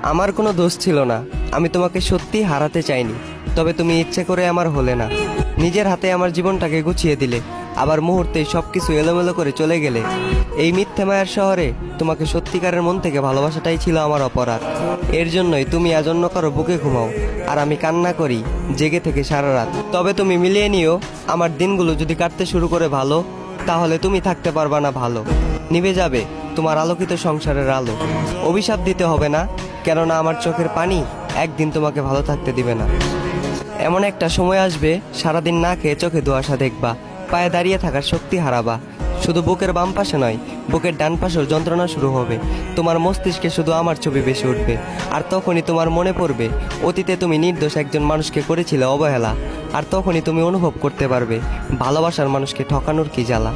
আমার কোনো দোষ ছিল না। আমি তোমাকে সত্যি হারাতে চাইনি, তবে তুমি ইচ্ছে করে আমার হলে না। নিজের হাতে আমার জীবনটাকে গুছিয়ে দিলে, আবার মুহূর্তেই সবকিছু এলোমেলো করে চলে গেলে। এই মিথ্যে মায়ার শহরে তোমাকে সত্যিকারের মন থেকে ভালোবাসাটাই ছিল আমার অপরাধ। এর জন্যই তুমি আজ অন্য কারো বুকে ঘুমাও, আর আমি কান্না করি জেগে থেকে সারা রাত। তবে তুমি মিলিয়ে নিও, আমার দিনগুলো যদি কাটতে শুরু করে ভালো, তাহলে তুমি থাকতে পারবা না ভালো। নিভে যাবে তোমার আলোকিত সংসারের আলো। অভিশাপ দিতে হবে না, কেননা আমার চোখের পানি একদিন তোমাকে ভালো থাকতে দিবে না। এমন একটা সময় আসবে, সারাদিন না খেয়ে চোখে ধোঁয়াশা দেখবা, পায়ে দাঁড়িয়ে থাকার শক্তি হারাবা। শুধু বুকের বাম পাশে নয়, বুকের ডান পাশেও যন্ত্রণা শুরু হবে। তোমার মস্তিষ্কে শুধু আমার ছবি ভেসে উঠবে, আর তখনই তোমার মনে পড়বে অতীতে তুমি নির্দোষ একজন মানুষকে করেছিলে অবহেলা। আর তখনই তুমি অনুভব করতে পারবে ভালোবাসার মানুষকে ঠকানোর কি জ্বালা।